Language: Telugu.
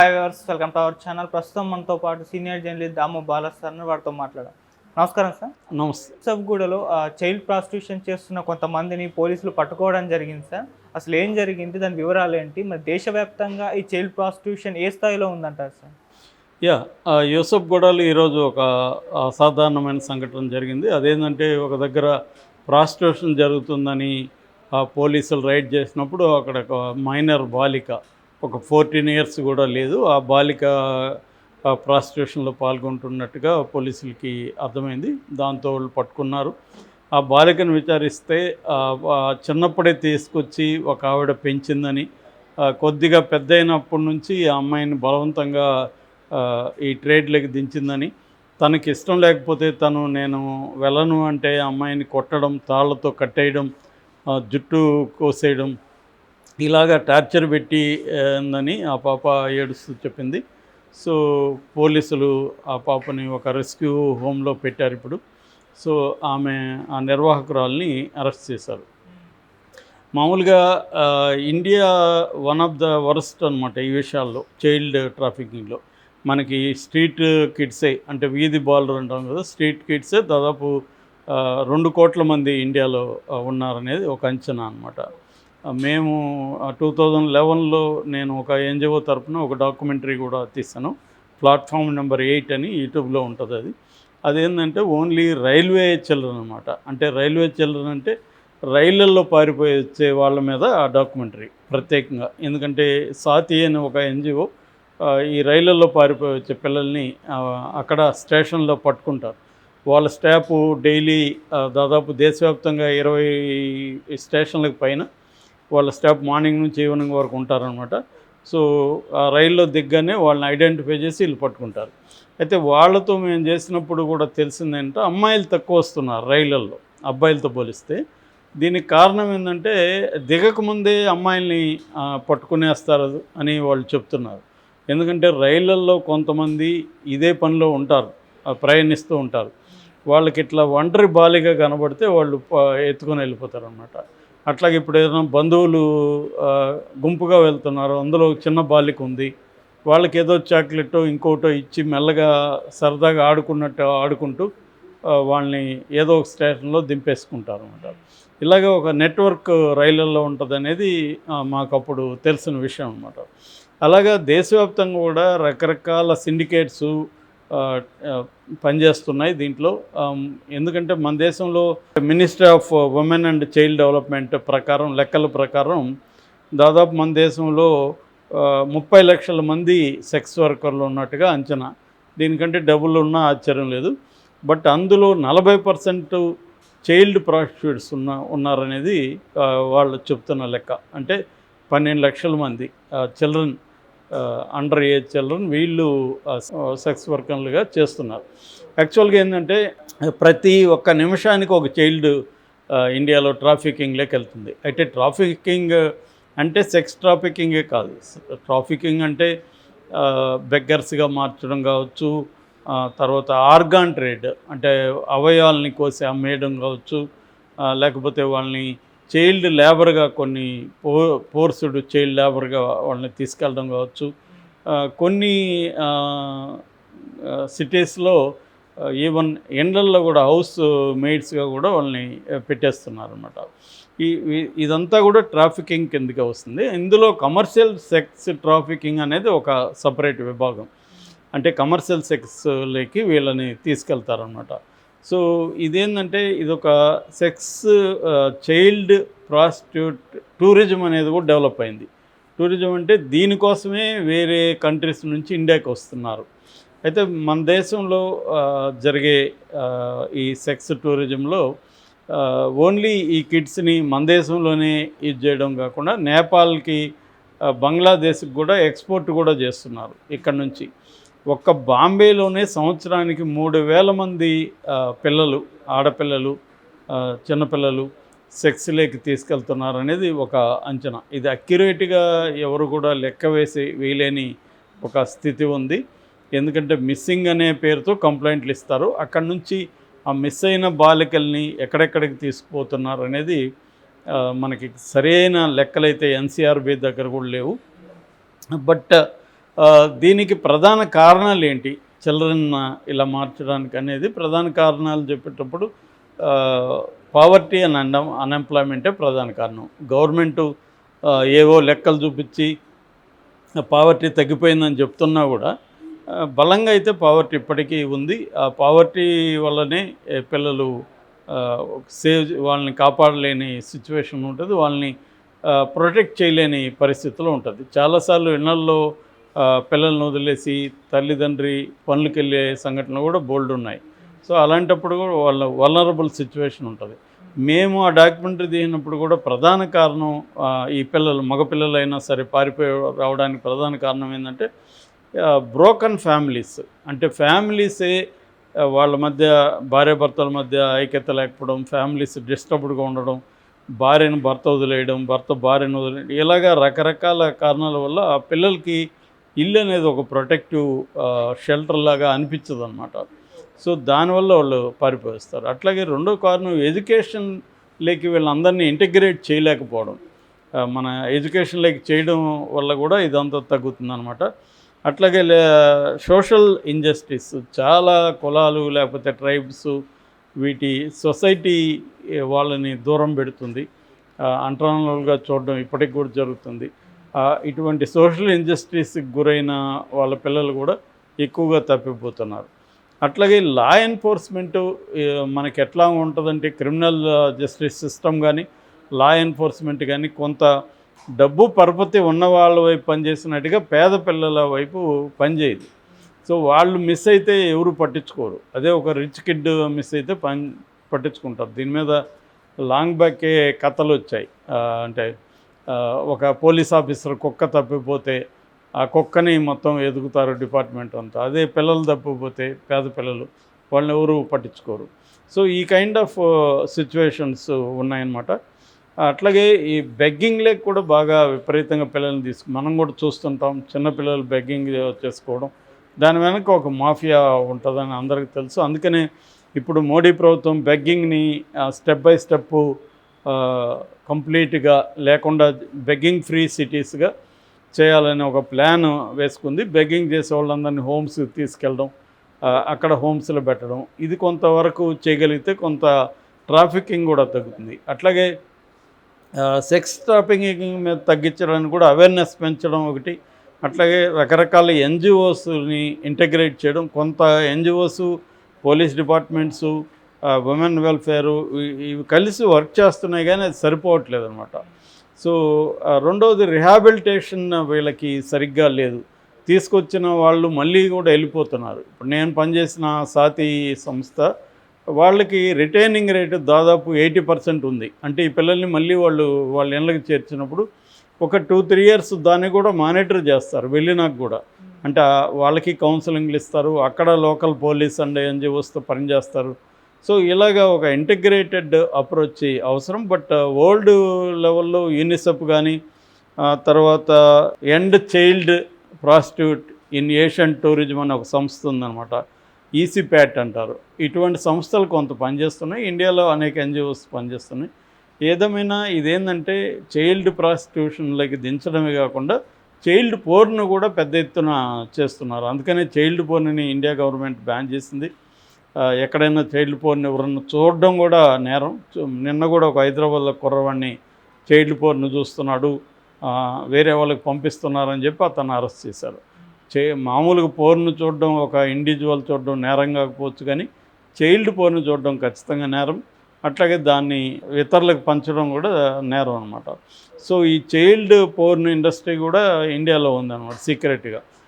Hi viewers, welcome to our channel. ప్రస్తుతం మనతో పాటు సీనియర్ జర్నలిస్ట్ దాము బాలా సార్ వారితో మాట్లాడాం. నమస్కారం సార్. నమస్తే. సబ్గూడలో చైల్డ్ ప్రాస్టిట్యూషన్ చేస్తున్న కొంతమందిని పోలీసులు పట్టుకోవడం జరిగింది సార్. అసలు ఏం జరిగింది, దాని వివరాలు ఏంటి, మరి దేశవ్యాప్తంగా ఈ చైల్డ్ ప్రాస్టిట్యూషన్ ఏ స్థాయిలో ఉందంటారు సార్? యూసఫ్గూడలో ఈరోజు ఒక అసాధారణమైన సంఘటన జరిగింది. అదేంటంటే ఒక దగ్గర ప్రాస్టిట్యూషన్ జరుగుతుందని పోలీసులు రైడ్ చేసినప్పుడు అక్కడ ఒక మైనర్ బాలిక, ఒక 14 ఇయర్స్ కూడా లేదు, ఆ బాలిక ప్రాస్టిట్యూషన్లో పాల్గొంటున్నట్టుగా పోలీసులకి అర్థమైంది. దాంతో వాళ్ళు పట్టుకున్నారు. ఆ బాలికను విచారిస్తే చిన్నప్పుడే తీసుకొచ్చి ఒక ఆవిడ పెంచిందని, కొద్దిగా పెద్ద అయినప్పటి నుంచి ఆ అమ్మాయిని బలవంతంగా ఈ ట్రేడ్లోకి దించిందని, తనకి ఇష్టం లేకపోతే నేను వెళ్ళను అంటే ఆ అమ్మాయిని కొట్టడం, తాళ్లతో కట్టేయడం, జుట్టు కోసేయడం, ఇలాగా టార్చర్ పెట్టి ఉందని ఆ పాప ఏడుస్తూ చెప్పింది. సో పోలీసులు ఆ పాపని ఒక రెస్క్యూ హోమ్లో పెట్టారు ఇప్పుడు. సో ఆ నిర్వాహకురాల్ని అరెస్ట్ చేశారు. మామూలుగా India one of the worst అనమాట ఈ విషయాల్లో, చైల్డ్ ట్రాఫికింగ్లో. మనకి స్ట్రీట్ కిడ్సే, అంటే వీధి బాలురు అంటాం కదా, స్ట్రీట్ కిడ్సే దాదాపు 2 కోట్ల మంది ఇండియాలో ఉన్నారనేది ఒక అంచనా అనమాట. మేము 2011లో నేను ఒక ఎన్జిఓ తరఫున ఒక డాక్యుమెంటరీ కూడా తీసాను. ప్లాట్ఫామ్ నెంబర్ 8 అని యూట్యూబ్లో ఉంటుంది. అదేంటంటే ఓన్లీ రైల్వే చిల్డ్రన్ అనమాట. అంటే రైల్వే చిల్డ్రన్ అంటే రైళ్ళల్లో పారిపోయి వచ్చే వాళ్ళ మీద ఆ డాక్యుమెంటరీ ప్రత్యేకంగా. ఎందుకంటే సాతి అని ఒక ఎన్జిఓ ఈ రైళ్ళల్లో పారిపోయి వచ్చే పిల్లల్ని అక్కడ స్టేషన్లో పట్టుకుంటారు. వాళ్ళ స్టాఫ్ డైలీ దాదాపు దేశవ్యాప్తంగా 20 స్టేషన్లకు పైన వాళ్ళ స్టాఫ్ మార్నింగ్ నుంచి ఈవినింగ్ వరకు ఉంటారనమాట. సో ఆ రైల్లో దిగ్గానే వాళ్ళని ఐడెంటిఫై చేసి వీళ్ళు పట్టుకుంటారు. అయితే వాళ్ళతో మేము చేసినప్పుడు కూడా తెలిసిందేంటంటే అమ్మాయిలు తక్కువ వస్తున్నారు రైళ్ళల్లో అబ్బాయిలతో పోలిస్తే. దీనికి కారణం ఏంటంటే దిగకముందే అమ్మాయిల్ని పట్టుకునేస్తారు అని వాళ్ళు చెప్తున్నారు. ఎందుకంటే రైళ్ళల్లో కొంతమంది ఇదే పనిలో ఉంటారు, ప్రయాణిస్తూ ఉంటారు. వాళ్ళకి ఇట్లా ఒంటరి బాలిగా కనబడితే వాళ్ళు ఎత్తుకొని వెళ్ళిపోతారు అన్నమాట. అట్లాగే ఇప్పుడు ఏదైనా బంధువులు గుంపుగా వెళ్తున్నారు, అందులో చిన్న బాలిక ఉంది, వాళ్ళకి ఏదో చాక్లెట్టో ఇంకోటో ఇచ్చి మెల్లగా సరదాగా ఆడుకుంటూ వాళ్ళని ఏదో ఒక స్టేషన్లో దింపేసుకుంటారు అన్నమాట. ఇలాగ ఒక నెట్వర్క్ రైళ్ళల్లో ఉంటుంది అనేది మాకు అప్పుడు తెలిసిన విషయం అన్నమాట. అలాగా దేశవ్యాప్తంగా కూడా రకరకాల సిండికేట్స్ పనిచేస్తున్నాయి దీంట్లో. ఎందుకంటే మన దేశంలో ministry of women and child development ప్రకారం, లెక్కల ప్రకారం దాదాపు మన దేశంలో 30 లక్షల మంది సెక్స్ వర్కర్లు ఉన్నట్టుగా అంచనా. దీనికంటే డబ్బులు ఉన్నా ఆశ్చర్యం లేదు. బట్ అందులో 40% చైల్డ్ ప్రాస్టిట్యూట్స్ ఉన్నారనేది వాళ్ళు చెప్తున్న లెక్క. అంటే 12 లక్షల మంది చిల్డ్రన్, అండర్ ఏజ్ చిల్డ్రన్, వీళ్ళు సెక్స్ వర్కర్లుగా చేస్తున్నారు. యాక్చువల్గా ఏంటంటే ప్రతి ఒక్క నిమిషానికి ఒక చైల్డ్ ఇండియాలో ట్రాఫికింగ్లోకి వెళ్తుంది. అయితే ట్రాఫికింగ్ అంటే సెక్స్ ట్రాఫికింగే కాదు. ట్రాఫికింగ్ అంటే బెగ్గర్స్గా మార్చడం కావచ్చు, తర్వాత ఆర్గాన్ ట్రేడ్ అంటే అవయవాల్ని కోసి అమ్మేయడం కావచ్చు, లేకపోతే వాళ్ళని చైల్డ్ లేబర్గా, కొన్ని ఫోర్స్డ్ చైల్డ్ లేబర్గా వాళ్ళని తీసుకెళ్ళడం కావచ్చు. కొన్ని సిటీస్లో ఈవెన్ ఎండల్లో కూడా హౌస్ మెయిడ్స్గా కూడా వాళ్ళని పెట్టేస్తున్నారు అన్నమాట. ఇదంతా కూడా ట్రాఫికింగ్ కిందకే వస్తుంది. ఇందులో కమర్షియల్ సెక్స్ ట్రాఫికింగ్ అనేది ఒక సపరేట్ విభాగం. అంటే కమర్షియల్ సెక్స్లోకి వీళ్ళని తీసుకెళ్తారనమాట. సో ఇదేంటంటే ఇదొక సెక్స్ చైల్డ్ ప్రాస్టిట్యూట్ టూరిజం అనేది కూడా డెవలప్ అయింది. టూరిజం అంటే దీనికోసమే వేరే కంట్రీస్ నుంచి ఇండియాకి వస్తున్నారు. అయితే మన దేశంలో జరిగే ఈ సెక్స్ టూరిజంలో ఓన్లీ ఈ కిడ్స్ని మన దేశంలోనే ఇది చేయడం కాకుండా నేపాల్కి, బంగ్లాదేశ్కి కూడా ఎక్స్పోర్ట్ కూడా చేస్తున్నారు ఇక్కడ నుంచి. ఒక్క బాంబేలోనే సంవత్సరానికి 3,000 మంది పిల్లలు, ఆడపిల్లలు, చిన్నపిల్లలు సెక్స్లోకి తీసుకెళ్తున్నారు అనేది ఒక అంచనా. ఇది అక్యురేట్గా ఎవరు కూడా లెక్క వేయలేని ఒక స్థితి ఉంది. ఎందుకంటే మిస్సింగ్ అనే పేరుతో కంప్లైంట్లు ఇస్తారు. అక్కడి నుంచి ఆ మిస్ అయిన బాలికల్ని ఎక్కడెక్కడికి తీసుకుపోతున్నారు అనేది మనకి సరైన లెక్కలైతే ఎన్సీఆర్బీ దగ్గర కూడా లేవు. బట్ దీనికి ప్రధాన కారణాలు ఏంటి, చిల్డ్రన్ ఇలా మార్చడానికి అనేది ప్రధాన కారణాలు చెప్పేటప్పుడు పావర్టీ అండ్ అన్ఎంప్లాయ్మెంటే ప్రధాన కారణం. గవర్నమెంటు ఏవో లెక్కలు చూపించి పావర్టీ తగ్గిపోయిందని చెప్తున్నా కూడా బలంగా అయితే పావర్టీ ఇప్పటికీ ఉంది. ఆ పావర్టీ వల్లనే పిల్లలు వాళ్ళని కాపాడలేని సిచ్యువేషన్ ఉంటుంది, వాళ్ళని ప్రొటెక్ట్ చేయలేని పరిస్థితిలో ఉంటుంది. చాలాసార్లు ఇళ్లల్లో పిల్లల్ని వదిలేసి తల్లిదండ్రి పనులకు వెళ్ళే సంఘటనలు కూడా బోల్డ్ ఉన్నాయి. సో అలాంటప్పుడు కూడా వాళ్ళ వల్నరబుల్ సిచ్యువేషన్ ఉంటుంది. మేము ఆ డాక్యుమెంటరీ తీసినప్పుడు కూడా ప్రధాన కారణం ఈ పిల్లలు మగపిల్లలైనా సరే పారిపోయి రావడానికి ప్రధాన కారణం ఏంటంటే బ్రోకన్ ఫ్యామిలీస్. అంటే ఫ్యామిలీసే వాళ్ళ మధ్య భార్యాభర్తల మధ్య ఐక్యత లేకపోవడం, ఫ్యామిలీస్ డిస్టర్బ్డ్గా ఉండడం, భార్యను భర్త వదిలేయడం, భర్త భార్యను వదిలేయడం, ఇలాగా రకరకాల కారణాల వల్ల ఆ పిల్లలకి ఇల్లు అనేది ఒక ప్రొటెక్టివ్ షెల్టర్ లాగా అనిపించదు అనమాట. సో దానివల్ల వాళ్ళు పారిపోయిస్తారు. అట్లాగే రెండో కారణం ఎడ్యుకేషన్లోకి వీళ్ళందరినీ ఇంటిగ్రేట్ చేయలేకపోవడం. మన ఎడ్యుకేషన్లోకి చేయడం వల్ల కూడా ఇదంతా తగ్గుతుందన్నమాట. అట్లాగే సోషల్ ఇంజస్టిస్, చాలా కులాలు లేకపోతే ట్రైబ్స్ వీటి సొసైటీ వాళ్ళని దూరం పెడుతుంది, అంటరానులుగా చూడడం ఇప్పటికి కూడా జరుగుతుంది. ఇటువంటి సోషల్ ఇంజస్టిస్కి గురైన వాళ్ళ పిల్లలు కూడా ఎక్కువగా తప్పిపోతున్నారు. అట్లాగే లా ఎన్ఫోర్స్మెంట్ మనకి ఎట్లా ఉంటుందంటే క్రిమినల్ జస్టిస్ సిస్టమ్ కానీ లా ఎన్ఫోర్స్మెంట్ కానీ కొంత డబ్బు పరపతి ఉన్న వాళ్ళ వైపు పనిచేసినట్టుగా పేద పిల్లల వైపు పనిచేయదు. సో వాళ్ళు మిస్ అయితే ఎవరు పట్టించుకోరు, అదే ఒక రిచ్ కిడ్ మిస్ అయితే పట్టించుకుంటారు. దీని మీద లాంగ్ బ్యాకే కథలు వచ్చాయి. అంటే ఒక పోలీస్ ఆఫీసర్ కుక్క తప్పిపోతే ఆ కుక్కని మొత్తం ఎదుగుతారు డిపార్ట్మెంట్ అంతా, అదే పిల్లలు తప్పిపోతే పేద పిల్లలు వాళ్ళని ఎవరు పట్టించుకోరు. సో ఈ కైండ్ ఆఫ్ సిచ్యువేషన్స్ ఉన్నాయన్నమాట. అట్లాగే ఈ బెగ్గింగ్లోకి కూడా బాగా విపరీతంగా పిల్లల్ని మనం కూడా చూస్తుంటాం. చిన్నపిల్లలు బెగ్గింగ్ చేసుకోవడం, దాని వెనక ఒక మాఫియా ఉంటుందని అందరికీ తెలుసు. అందుకనే ఇప్పుడు మోడీ ప్రభుత్వం బెగ్గింగ్ని స్టెప్ బై స్టెప్ కంప్లీట్గా లేకుండా బెగ్గింగ్ ఫ్రీ సిటీస్గా చేయాలని ఒక ప్లాన్ వేసుకుంది. బెగ్గింగ్ చేసే వాళ్ళందరినీ హోమ్స్కి తీసుకెళ్ళడం, అక్కడ హోమ్స్లో పెట్టడం, ఇది కొంతవరకు చేయగలిగితే కొంత ట్రాఫికింగ్ కూడా తగ్గుతుంది. అట్లాగే సెక్స్ ట్రాఫికింగ్ మీద తగ్గించడానికి కూడా అవేర్నెస్ పెంచడం ఒకటి. అట్లాగే రకరకాల ఎన్జిఓస్ని ఇంటగ్రేట్ చేయడం. కొంత ఎన్జిఓస్, పోలీస్ డిపార్ట్మెంట్సు, ఉమెన్ వెల్ఫేరు ఇవి కలిసి వర్క్ చేస్తున్నాయి, కానీ అది సరిపోవట్లేదు అనమాట. సో రెండవది రిహాబిలిటేషన్ వీళ్ళకి సరిగ్గా లేదు. తీసుకొచ్చిన వాళ్ళు మళ్ళీ కూడా వెళ్ళిపోతున్నారు. ఇప్పుడు నేను పనిచేసిన సాతి సంస్థ వాళ్ళకి రిటైనింగ్ రేటు దాదాపు 80% ఉంది. అంటే ఈ పిల్లల్ని మళ్ళీ వాళ్ళ ఇళ్ళకి చేర్చినప్పుడు ఒక 2-3 ఇయర్స్ దాన్ని కూడా మానిటర్ చేస్తారు వెళ్ళినాక కూడా. అంటే వాళ్ళకి కౌన్సిలింగ్లు ఇస్తారు, అక్కడ లోకల్ పోలీస్ అండ్ ఎన్జిఓస్తో పనిచేస్తారు. సో ఇలాగా ఒక ఇంటిగ్రేటెడ్ అప్రోచ్ అవసరం. బట్ వరల్డ్ లెవెల్లో యూనిసెఫ్ కానీ తర్వాత end child prostitute in Asian tourism అనే ఒక సంస్థ ఉందన్నమాట, ఈసీప్యాట్ అంటారు. ఇటువంటి సంస్థలు కొంత పనిచేస్తున్నాయి, ఇండియాలో అనేక ఎన్జిఓస్ పనిచేస్తున్నాయి. ఏదేమైనా ఇదేంటంటే చైల్డ్ ప్రాస్టిట్యూషన్లోకి దించడమే కాకుండా చైల్డ్ పోర్ను కూడా పెద్ద ఎత్తున చేస్తున్నారు. అందుకనే చైల్డ్ పోర్ని ఇండియా గవర్నమెంట్ బ్యాన్ చేసింది. ఎక్కడైనా చైల్డ్ పోర్ని ఎవరన్నా చూడడం కూడా నేరం. నిన్న కూడా ఒక హైదరాబాద్లో కుర్రవాడిని చైల్డ్ పోర్ను చూస్తున్నాడు, వేరే వాళ్ళకి పంపిస్తున్నారని చెప్పి అతను అరెస్ట్ చేశారు. మామూలుగా పోర్ను చూడడం, ఒక ఇండివిజువల్ చూడడం నేరం కాకపోవచ్చు, కానీ చైల్డ్ పోర్ను చూడడం ఖచ్చితంగా నేరం. అట్లాగే దాన్ని ఇతరులకు పంచడం కూడా నేరం అనమాట. సో ఈ చైల్డ్ పోర్న్ ఇండస్ట్రీ కూడా ఇండియాలో ఉందన్నమాట సీక్రెట్గా.